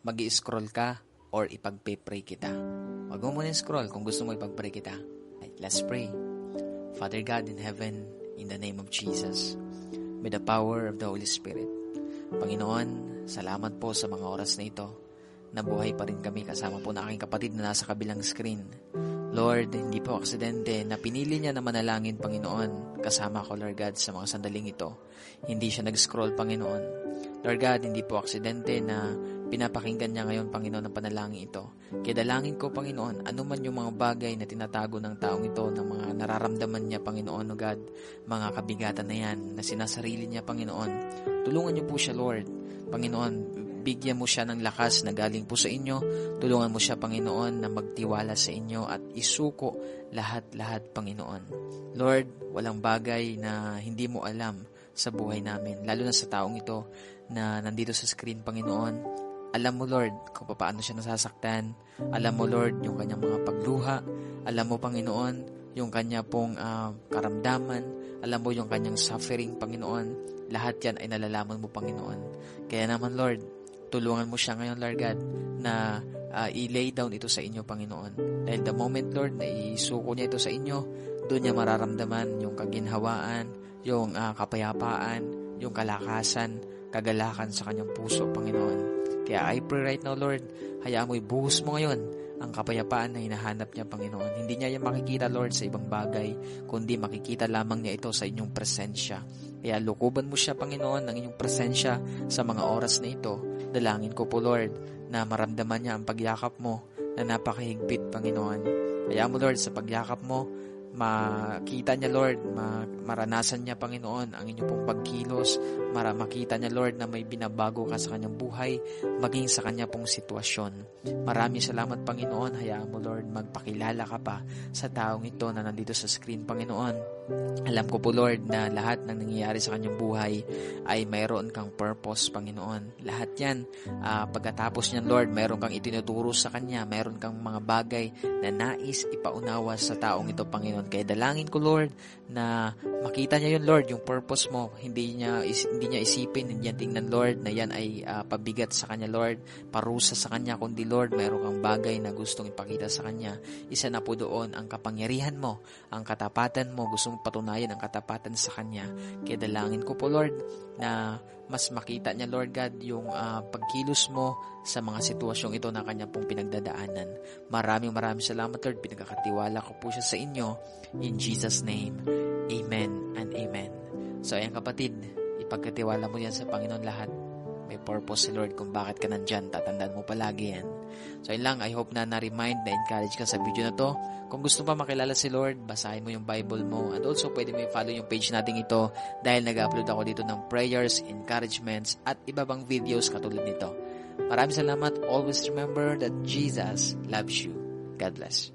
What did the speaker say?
mag-i-scroll ka or ipagpe-pray kita. Wag mo muna scroll kung gusto mo ipag-pray kita. Right, let's pray. Father God in heaven, in the name of Jesus, with the power of the Holy Spirit, Panginoon, salamat po sa mga oras na ito. Nabuhay pa rin kami kasama po na aking kapatid na nasa kabilang screen. Lord, hindi po aksidente na pinili niya na manalangin, Panginoon, kasama ko, Lord God, sa mga sandaling ito. Hindi siya nag-scroll, Panginoon. Lord God, hindi po aksidente na pinapakinggan niya ngayon, Panginoon, ang panalangin ito. Kaya dalangin ko, Panginoon, ano man yung mga bagay na tinatago ng taong ito, ng mga nararamdaman niya, Panginoon, O God, mga kabigatan na yan, na sinasarili niya, Panginoon. Tulungan niyo po siya, Lord. Panginoon, bigyan mo siya ng lakas na galing po sa inyo. Tulungan mo siya, Panginoon, na magtiwala sa inyo at isuko lahat-lahat, Panginoon. Lord, walang bagay na hindi mo alam sa buhay namin, lalo na sa taong ito na nandito sa screen, Panginoon. Alam mo, Lord, kung paano siya nasasaktan. Alam mo, Lord, yung kanyang mga pagluha. Alam mo, Panginoon, yung kanya pong karamdaman. Alam mo yung kanyang suffering, Panginoon. Lahat yan ay nalalaman mo, Panginoon. Kaya naman, Lord, tulungan mo siya ngayon, Lord God, na i-lay down ito sa inyo, Panginoon. Dahil the moment, Lord, na isuko niya ito sa inyo, doon niya mararamdaman yung kaginhawaan, yung kapayapaan, yung kalakasan, kagalakan sa kanyang puso, Panginoon. Kaya I pray right now, Lord, hayaan mo ibuhos mo ngayon ang kapayapaan na hinahanap niya, Panginoon. Hindi niya yan makikita, Lord, sa ibang bagay, kundi makikita lamang niya ito sa inyong presensya. Kaya lukuban mo siya, Panginoon, ng inyong presensya sa mga oras na ito. Dalangin ko po, Lord, na maramdaman niya ang pagyakap mo na napakahigpit, Panginoon. Kaya mo, Lord, sa pagyakap mo, makita niya, Lord, maranasan niya, Panginoon, ang inyong pong pagkilos, makita niya, Lord, na may binabago ka sa kanyang buhay, maging sa kanya pong sitwasyon. Maraming salamat, Panginoon. Hayaan mo, Lord, magpakilala ka pa sa taong ito na nandito sa screen, Panginoon. Alam ko po, Lord, na lahat ng nangyayari sa kanyang buhay ay mayroon kang purpose, Panginoon. Lahat yan, pagkatapos niyan, Lord, mayroon kang itinuturo sa kanya, mayroon kang mga bagay na nais ipaunawa sa taong ito, Panginoon. Kaya dalangin ko, Lord, na makita niya yun, Lord, yung purpose mo. Hindi niya isipin, hindi niya tingnan, Lord, na yan ay pabigat sa kanya, Lord, parusa sa kanya, kundi, Lord, mayroon kang bagay na gustong ipakita sa kanya. Isa na po doon ang kapangyarihan mo, ang katapatan mo, gusto mong patunayan ang katapatan sa kanya. Kaya dalangin ko po, Lord, na mas makita niya, Lord God, yung pagkilos mo sa mga sitwasyong ito na kanya pong pinagdadaanan. Maraming salamat, Lord. Pinagkakatiwala ko po siya sa inyo. In Jesus' name, Amen and Amen. So, ayan kapatid, ipagkatiwala mo yan sa Panginoon lahat. May purpose si Lord kung bakit ka nandyan. Tatandaan mo palagi yan. So, yun lang. I hope na na-remind, na-encourage ka sa video na to. Kung gusto pa makilala si Lord, basahin mo yung Bible mo. And also, pwede mo i-follow yung page natin ito dahil nag-upload ako dito ng prayers, encouragements, at iba pang videos katulad nito. Maraming salamat. Always remember that Jesus loves you. God bless.